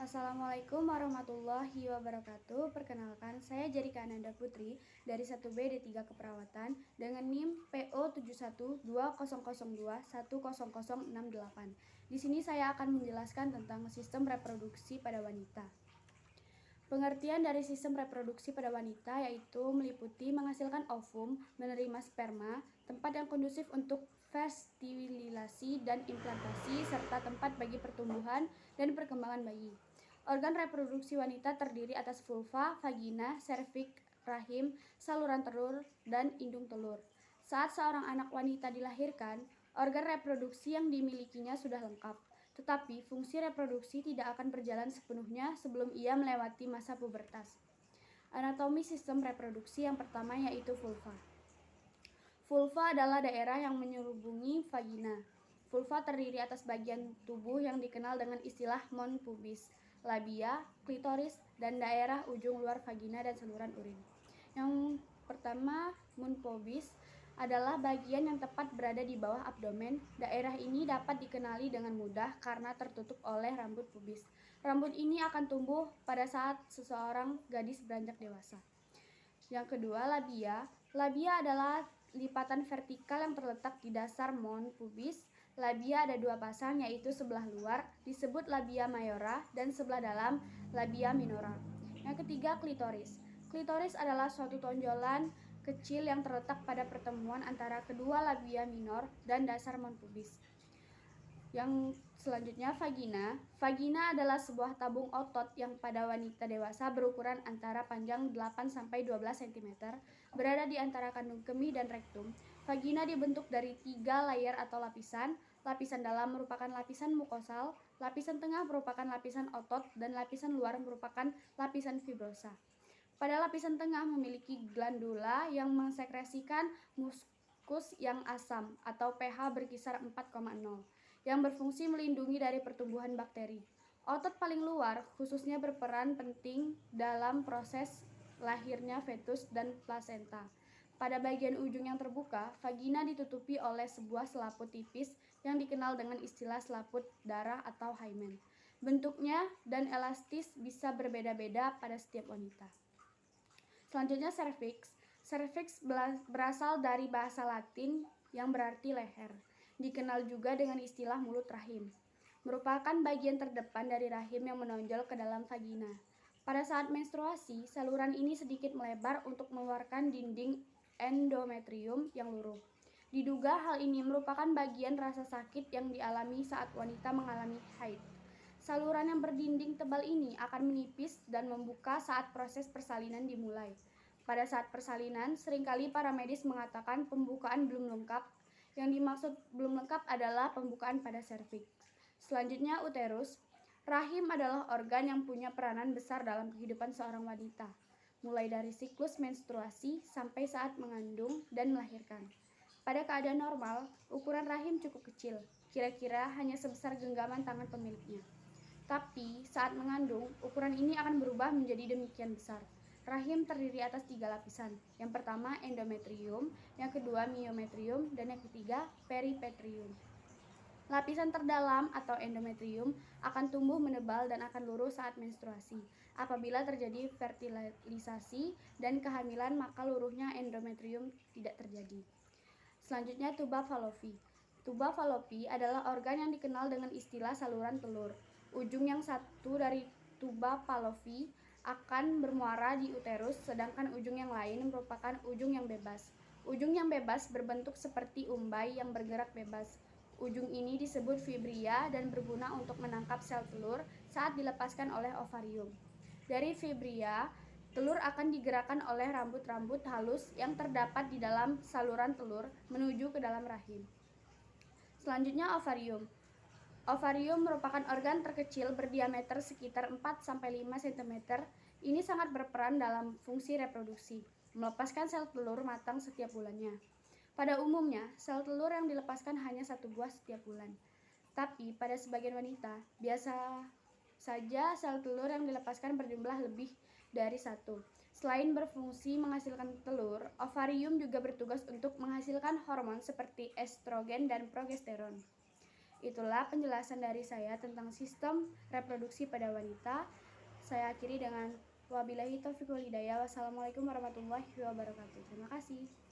Assalamualaikum warahmatullahi wabarakatuh. Perkenalkan, saya Jerika Ananda Putri dari 1B D3 Keperawatan dengan NIM PO712002100068. Di sini saya akan menjelaskan tentang sistem reproduksi pada wanita. Pengertian dari sistem reproduksi pada wanita yaitu meliputi menghasilkan ovum, menerima sperma, tempat yang kondusif untuk fertilasi dan implantasi, serta tempat bagi pertumbuhan dan perkembangan bayi. Organ reproduksi wanita terdiri atas vulva, vagina, serviks, rahim, saluran telur, dan indung telur. Saat seorang anak wanita dilahirkan, organ reproduksi yang dimilikinya sudah lengkap. Tetapi fungsi reproduksi tidak akan berjalan sepenuhnya sebelum ia melewati masa pubertas. Anatomi sistem reproduksi yang pertama yaitu vulva. Vulva adalah daerah yang menyelubungi vagina. Vulva terdiri atas bagian tubuh yang dikenal dengan istilah mons pubis, labia, klitoris, dan daerah ujung luar vagina dan saluran urin. Yang pertama, mons pubis adalah bagian yang tepat berada di bawah abdomen. Daerah ini dapat dikenali dengan mudah karena tertutup oleh rambut pubis. Rambut ini akan tumbuh pada saat seseorang gadis beranjak dewasa. Yang kedua, labia. Labia adalah lipatan vertikal yang terletak di dasar mons pubis. Labia ada dua pasang, yaitu sebelah luar disebut labia mayora dan sebelah dalam labia minora. Yang ketiga, klitoris. Klitoris adalah suatu tonjolan kecil yang terletak pada pertemuan antara kedua labia minor dan dasar mons pubis. Yang selanjutnya, vagina. Vagina adalah sebuah tabung otot yang pada wanita dewasa berukuran antara panjang 8-12 cm, berada di antara kandung kemih dan rektum. Vagina dibentuk dari 3 layer atau lapisan. Lapisan dalam merupakan lapisan mukosal, lapisan tengah merupakan lapisan otot, dan lapisan luar merupakan lapisan fibrosa. Pada lapisan tengah memiliki glandula yang mensekresikan muskus yang asam atau pH berkisar 4,0 yang berfungsi melindungi dari pertumbuhan bakteri. Otot paling luar khususnya berperan penting dalam proses lahirnya fetus dan plasenta. Pada bagian ujung yang terbuka, vagina ditutupi oleh sebuah selaput tipis yang dikenal dengan istilah selaput darah atau hymen. Bentuknya dan elastis bisa berbeda-beda pada setiap wanita. Selanjutnya, serviks. Serviks berasal dari bahasa Latin yang berarti leher. Dikenal juga dengan istilah mulut rahim. Merupakan bagian terdepan dari rahim yang menonjol ke dalam vagina. Pada saat menstruasi, saluran ini sedikit melebar untuk mengeluarkan dinding endometrium yang luruh. Diduga hal ini merupakan bagian rasa sakit yang dialami saat wanita mengalami haid. Saluran yang berdinding tebal ini akan menipis dan membuka saat proses persalinan dimulai. Pada saat persalinan, seringkali para medis mengatakan pembukaan belum lengkap. Yang dimaksud belum lengkap adalah pembukaan pada serviks. Selanjutnya, uterus. Rahim adalah organ yang punya peranan besar dalam kehidupan seorang wanita, mulai dari siklus menstruasi sampai saat mengandung dan melahirkan. Pada keadaan normal, ukuran rahim cukup kecil, kira-kira hanya sebesar genggaman tangan pemiliknya. Tapi saat mengandung, ukuran ini akan berubah menjadi demikian besar. Rahim terdiri atas 3 lapisan. Yang pertama endometrium, yang kedua myometrium, dan yang ketiga peripetrium. Lapisan terdalam atau endometrium akan tumbuh menebal dan akan luruh saat menstruasi. Apabila terjadi fertilisasi dan kehamilan, maka luruhnya endometrium tidak terjadi. Selanjutnya, tuba fallopi. Tuba fallopi adalah organ yang dikenal dengan istilah saluran telur. Ujung yang satu dari tuba fallopi akan bermuara di uterus, sedangkan ujung yang lain merupakan ujung yang bebas. Ujung yang bebas berbentuk seperti umbai yang bergerak bebas. Ujung ini disebut fibria dan berguna untuk menangkap sel telur saat dilepaskan oleh ovarium. Dari fibria, telur akan digerakkan oleh rambut-rambut halus yang terdapat di dalam saluran telur menuju ke dalam rahim. Selanjutnya, ovarium. Ovarium merupakan organ terkecil berdiameter sekitar 4-5 cm. Ini sangat berperan dalam fungsi reproduksi, melepaskan sel telur matang setiap bulannya. Pada umumnya, sel telur yang dilepaskan hanya 1 buah setiap bulan. Tapi pada sebagian wanita, biasa saja sel telur yang dilepaskan berjumlah lebih dari 1. Selain berfungsi menghasilkan telur, ovarium juga bertugas untuk menghasilkan hormon seperti estrogen dan progesteron. Itulah penjelasan dari saya tentang sistem reproduksi pada wanita. Saya akhiri dengan wabillahi taufiq wal hidayah. Wassalamualaikum warahmatullahi wabarakatuh. Terima kasih.